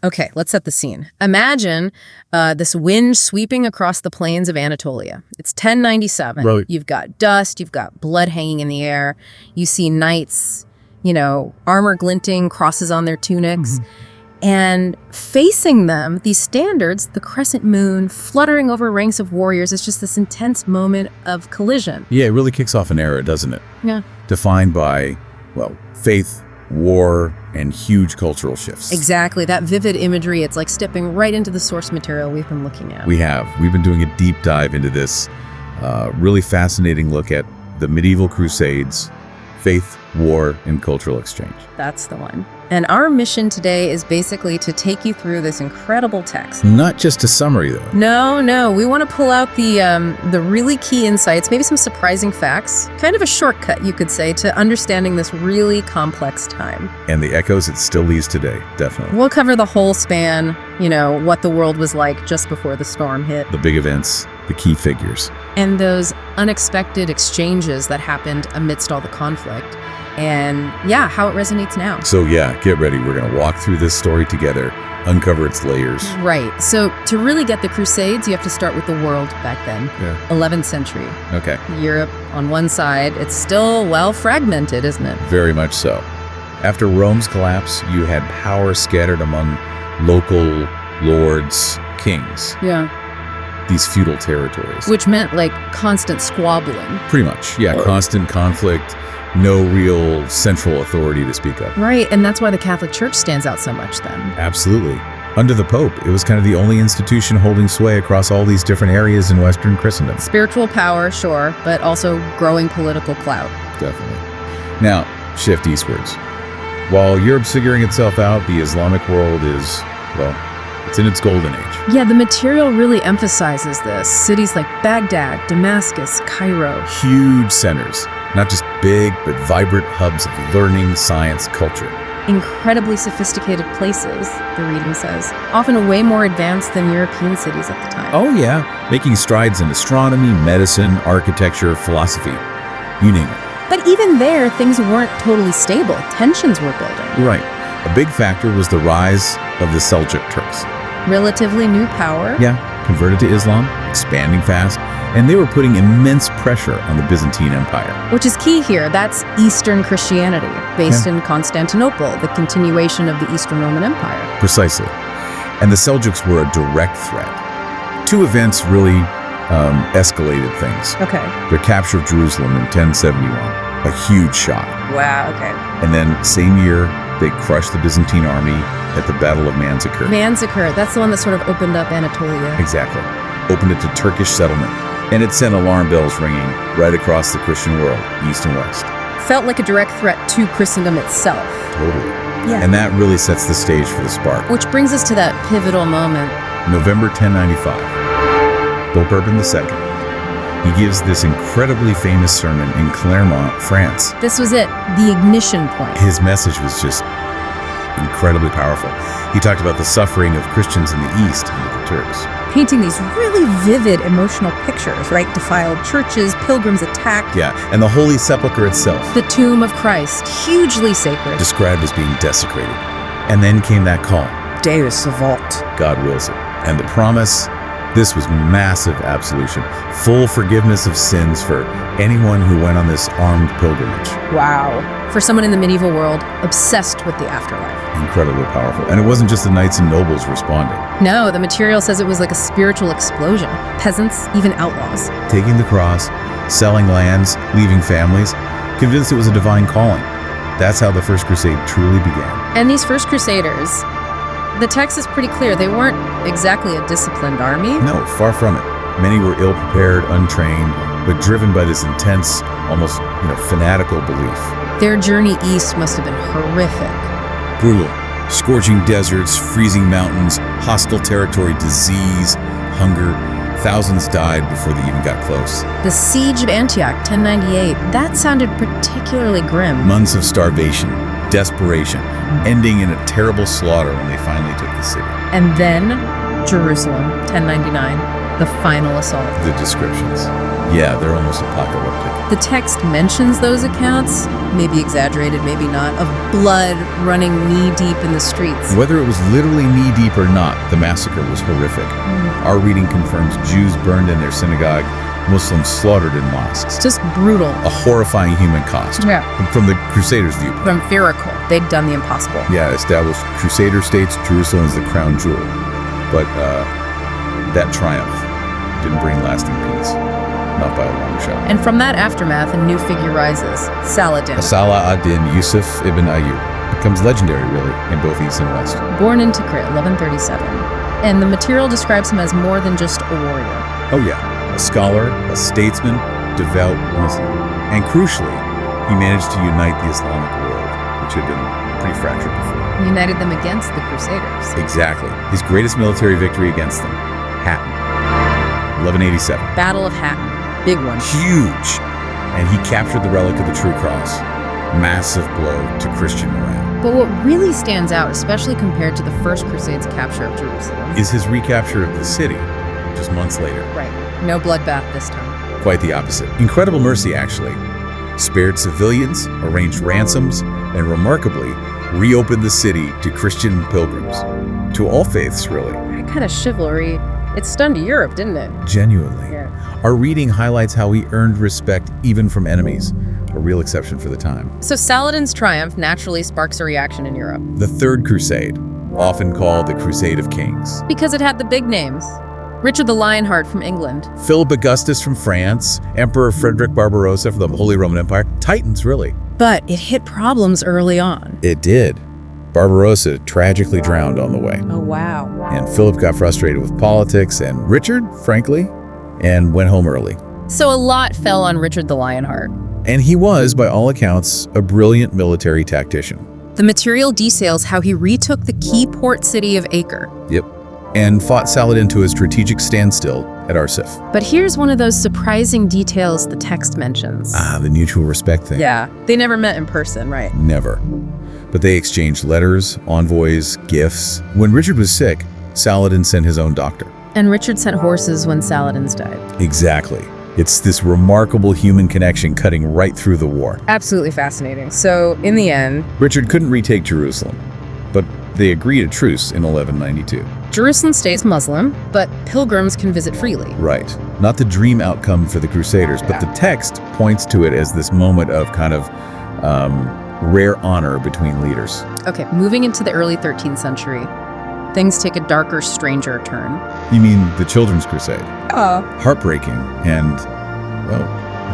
Okay, let's set the scene. Imagine this wind sweeping across the plains of Anatolia. It's 1097. Right. You've got dust, you've got blood hanging in the air. You see knights, armor glinting, crosses on their tunics. And facing them, these standards, the crescent moon fluttering over ranks of warriors, is just this intense moment of collision. Yeah, it really kicks off an era, doesn't it? Yeah. Defined by, faith, war, and huge cultural shifts. Exactly. That vivid imagery, it's like stepping right into the source material we've been looking at. We've been doing a deep dive into this really fascinating look at the Medieval Crusades, faith, war, and cultural exchange. That's the one. And our mission today is basically to take you through this incredible text. Not just a summary, though. No. We want to pull out the really key insights, maybe some surprising facts, kind of a shortcut, you could say, to understanding this really complex time. And the echoes it still leaves today, definitely. We'll cover the whole span, what the world was like just before the storm hit. The big events, the key figures. And those unexpected exchanges that happened amidst all the conflict. And how it resonates now. So get ready. We're going to walk through this story together, uncover its layers. Right. So to really get the Crusades, you have to start with the world back then. Yeah. 11th century. Okay. Europe on one side. It's still well fragmented, isn't it? Very much so. After Rome's collapse, you had power scattered among local lords, kings. Yeah. These feudal territories. Which meant constant squabbling. Pretty much. Yeah. Constant conflict. No real central authority to speak of. Right, and that's why the Catholic Church stands out so much then. Absolutely. Under the Pope, it was kind of the only institution holding sway across all these different areas in Western Christendom. Spiritual power, sure, but also growing political clout. Definitely. Now, shift eastwards. While Europe's figuring itself out, the Islamic world is, it's in its golden age. Yeah, the material really emphasizes this. Cities like Baghdad, Damascus, Cairo. Huge centers. Not just big, but vibrant hubs of learning, science, culture. Incredibly sophisticated places, the reading says. Often way more advanced than European cities at the time. Oh yeah, making strides in astronomy, medicine, architecture, philosophy. You name it. But even there, things weren't totally stable. Tensions were building. Right. A big factor was the rise of the Seljuk Turks. Relatively new power. Yeah, converted to Islam, expanding fast, and they were putting immense pressure on the Byzantine Empire. Which is key here. That's Eastern Christianity, based in Constantinople, the continuation of the Eastern Roman Empire. Precisely. And the Seljuks were a direct threat. Two events really escalated things. Okay. Their capture of Jerusalem in 1071, a huge shock. Wow, okay. And then, same year, they crushed the Byzantine army at the Battle of Manzikert. Manzikert, that's the one that sort of opened up Anatolia. Exactly. Opened it to Turkish settlement. And it sent alarm bells ringing right across the Christian world, east and west. Felt like a direct threat to Christendom itself. Totally. Yeah. And that really sets the stage for the spark. Which brings us to that pivotal moment. November 1095. Pope Urban II. He gives this incredibly famous sermon in Clermont, France. This was it, the ignition point. His message was just incredibly powerful. He talked about the suffering of Christians in the East under the Turks. Painting these really vivid emotional pictures, right? Defiled churches, pilgrims attacked. Yeah, and the Holy Sepulchre itself. The tomb of Christ, hugely sacred. Described as being desecrated. And then came that call. Deus Vult. God wills it. And the promise, this was massive absolution. Full forgiveness of sins for anyone who went on this armed pilgrimage. Wow. For someone in the medieval world, obsessed with the afterlife. Incredibly powerful. And it wasn't just the knights and nobles responding. No, the material says it was like a spiritual explosion. Peasants, even outlaws. Taking the cross, selling lands, leaving families, convinced it was a divine calling. That's how the First Crusade truly began. And these First Crusaders, the text is pretty clear. They weren't exactly a disciplined army. No, far from it. Many were ill-prepared, untrained, but driven by this intense, almost, fanatical belief. Their journey east must have been horrific. Brutal. Scorching deserts, freezing mountains, hostile territory, disease, hunger. Thousands died before they even got close. The Siege of Antioch, 1098, that sounded particularly grim. Months of starvation, desperation, ending in a terrible slaughter when they finally took the city. And then Jerusalem, 1099. the final assault. The descriptions. Yeah, they're almost apocalyptic. The text mentions those accounts, maybe exaggerated, maybe not, of blood running knee-deep in the streets. Whether it was literally knee-deep or not, the massacre was horrific. Our reading confirms Jews burned in their synagogue, Muslims slaughtered in mosques. Just brutal. A horrifying human cost. Yeah. From the Crusaders' viewpoint. From Miracle, they'd done the impossible. Yeah, established Crusader states, Jerusalem is the crown jewel. But that triumph didn't bring lasting peace. Not by a long shot. And from that aftermath, a new figure rises, Saladin. Salah ad-Din Yusuf ibn Ayyub becomes legendary, really, in both East and West. Born in Tikrit, 1137. And the material describes him as more than just a warrior. Oh yeah, a scholar, a statesman, devout Muslim. And crucially, he managed to unite the Islamic world, which had been pretty fractured before. United them against the Crusaders. Exactly. His greatest military victory against them, Hattin, 1187. Battle of Hattin. Big one. Huge. And he captured the relic of the True Cross. Massive blow to Christian morale. But what really stands out, especially compared to the First Crusade's capture of Jerusalem, is his recapture of the city, just months later. Right. No bloodbath this time. Quite the opposite. Incredible mercy, actually. Spared civilians, arranged ransoms, and remarkably, reopened the city to Christian pilgrims. To all faiths, really. That kind of chivalry, it stunned Europe, didn't it? Genuinely. Yeah. Our reading highlights how he earned respect even from enemies, a real exception for the time. So Saladin's triumph naturally sparks a reaction in Europe. The Third Crusade, often called the Crusade of Kings. Because it had the big names. Richard the Lionheart from England. Philip Augustus from France, Emperor Frederick Barbarossa from the Holy Roman Empire. Titans, really. But it hit problems early on. It did. Barbarossa tragically drowned on the way. Oh, wow. And Philip got frustrated with politics, and Richard, frankly, and went home early. So a lot fell on Richard the Lionheart. And he was, by all accounts, a brilliant military tactician. The material details how he retook the key port city of Acre. Yep. And fought Saladin to a strategic standstill at Arsif. But here's one of those surprising details the text mentions. The mutual respect thing. Yeah, they never met in person, right? Never. But they exchanged letters, envoys, gifts. When Richard was sick, Saladin sent his own doctor. And Richard sent horses when Saladin's died. Exactly. It's this remarkable human connection cutting right through the war. Absolutely fascinating. So, in the end, Richard couldn't retake Jerusalem, but they agreed a truce in 1192. Jerusalem stays Muslim, but pilgrims can visit freely. Right. Not the dream outcome for the Crusaders, but the text points to it as this moment of kind of rare honor between leaders. Okay, moving into the early 13th century, things take a darker, stranger turn. You mean the Children's Crusade? Heartbreaking and, well,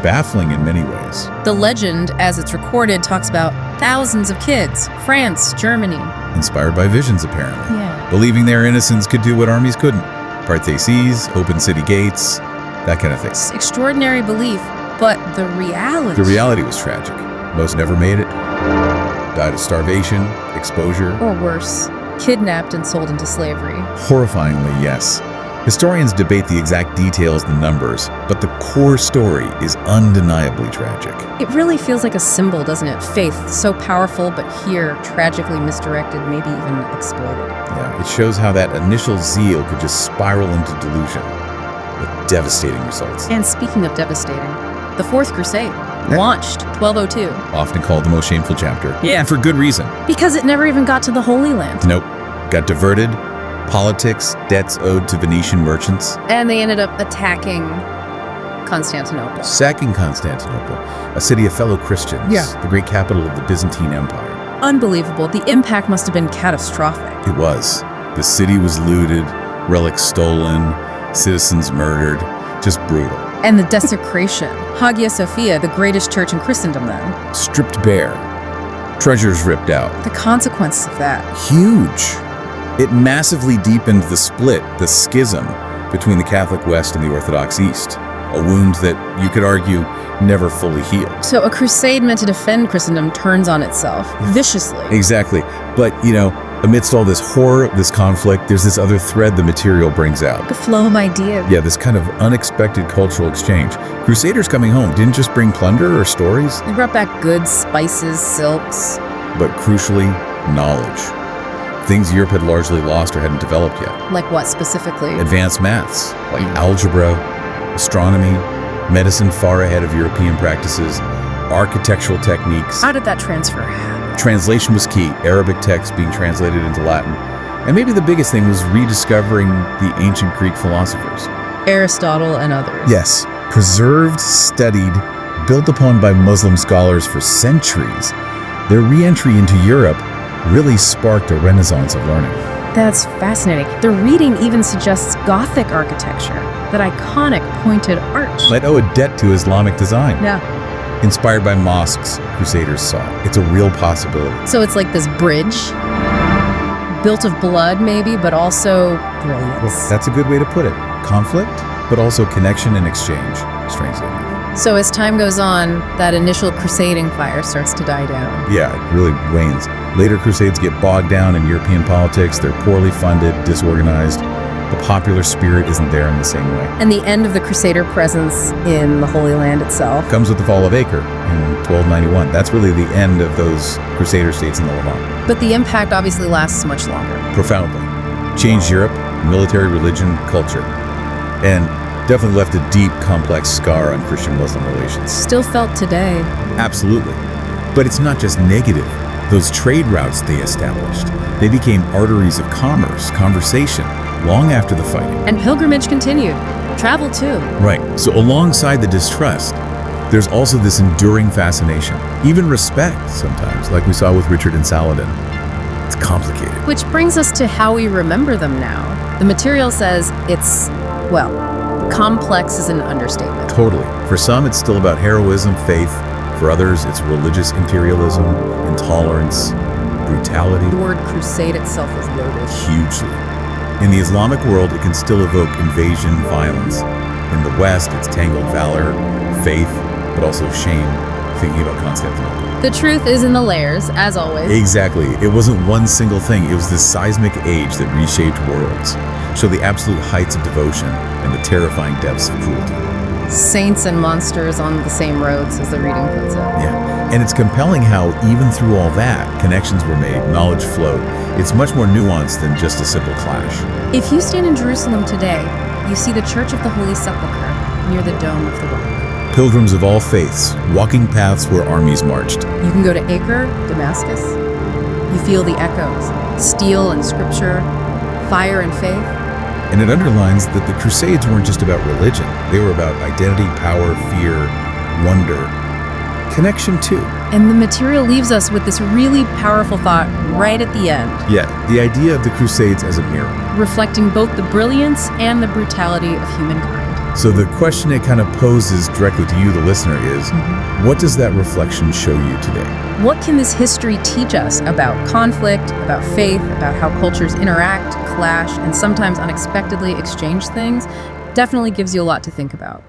baffling in many ways. The legend, as it's recorded, talks about thousands of kids, France, Germany. Inspired by visions, apparently. Yeah. Believing their innocence could do what armies couldn't. Part they seas, open city gates, that kind of thing. It's extraordinary belief, but the reality... The reality was tragic. Most never made it. Died of starvation, exposure. Or worse, kidnapped and sold into slavery. Horrifyingly, yes. Historians debate the exact details, the numbers, but the core story is undeniably tragic. It really feels like a symbol, doesn't it? Faith, so powerful, but here, tragically misdirected, maybe even exploited. Yeah, it shows how that initial zeal could just spiral into delusion, with devastating results. And speaking of devastating, the Fourth Crusade, launched 1202. Often called the most shameful chapter. Yeah, and for good reason. Because it never even got to the Holy Land. Nope. Got diverted. Politics, debts owed to Venetian merchants. And they ended up attacking Constantinople. Sacking Constantinople, a city of fellow Christians. Yeah. The great capital of the Byzantine Empire. Unbelievable. The impact must have been catastrophic. It was. The city was looted, relics stolen, citizens murdered. Just brutal. And the desecration. Hagia Sophia, the greatest church in Christendom then. Stripped bare. Treasures ripped out. The consequences of that. Huge. It massively deepened the split, the schism, between the Catholic West and the Orthodox East. A wound that, you could argue, never fully healed. So a crusade meant to defend Christendom turns on itself, viciously. Exactly. But, amidst all this horror, this conflict, there's this other thread the material brings out. The flow of ideas. Yeah, this kind of unexpected cultural exchange. Crusaders coming home didn't just bring plunder or stories. They brought back goods, spices, silks. But crucially, knowledge. things Europe had largely lost or hadn't developed yet. Like what specifically? Advanced maths, like algebra, astronomy, medicine far ahead of European practices, architectural techniques. How did that transfer? Translation was key, Arabic texts being translated into Latin. And maybe the biggest thing was rediscovering the ancient Greek philosophers. Aristotle and others. Yes, preserved, studied, built upon by Muslim scholars for centuries. Their re-entry into Europe really sparked a renaissance of learning. That's fascinating. The reading even suggests Gothic architecture, that iconic pointed arch. Might owe a debt to Islamic design. Yeah. Inspired by mosques Crusaders saw. It's a real possibility. So it's like this bridge, built of blood maybe, but also brilliance. Well, that's a good way to put it. Conflict, but also connection and exchange, strangely enough. So as time goes on, that initial crusading fire starts to die down. Yeah, it really wanes. Later crusades get bogged down in European politics. They're poorly funded, disorganized. The popular spirit isn't there in the same way. And the end of the Crusader presence in the Holy Land itself Comes with the fall of Acre in 1291. That's really the end of those Crusader states in the Levant. But the impact obviously lasts much longer. Profoundly. Changed Europe, military, religion, culture. And definitely left a deep, complex scar on Christian-Muslim relations. Still felt today. Absolutely. But it's not just negative. Those trade routes they established, they became arteries of commerce, conversation, long after the fighting. And pilgrimage continued. Travel too. Right. So alongside the distrust, there's also this enduring fascination, even respect sometimes, like we saw with Richard and Saladin. It's complicated. Which brings us to how we remember them now. The material says it's, well, complex is an understatement. Totally. For some, it's still about heroism, faith. For others, it's religious imperialism, intolerance, brutality. The word crusade itself is loaded. Hugely. In the Islamic world, it can still evoke invasion, violence. In the West, it's tangled valor, faith, but also shame, thinking about Constantinople. The truth is in the layers, as always. Exactly. It wasn't one single thing. It was this seismic age that reshaped worlds, showed the absolute heights of devotion and the terrifying depths of cruelty. Saints and monsters on the same roads, as the reading puts it. Yeah, and it's compelling how, even through all that, connections were made, knowledge flowed. It's much more nuanced than just a simple clash. If you stand in Jerusalem today, you see the Church of the Holy Sepulchre near the Dome of the Rock. Pilgrims of all faiths, walking paths where armies marched. You can go to Acre, Damascus. You feel the echoes, steel and scripture, fire and faith. And it underlines that the Crusades weren't just about religion. They were about identity, power, fear, wonder, connection too. And the material leaves us with this really powerful thought right at the end. Yeah, the idea of the Crusades as a mirror. Reflecting both the brilliance and the brutality of humankind. So the question it kind of poses directly to you, the listener, is what does that reflection show you today? What can this history teach us about conflict, about faith, about how cultures interact, clash, and sometimes unexpectedly exchange things? Definitely gives you a lot to think about.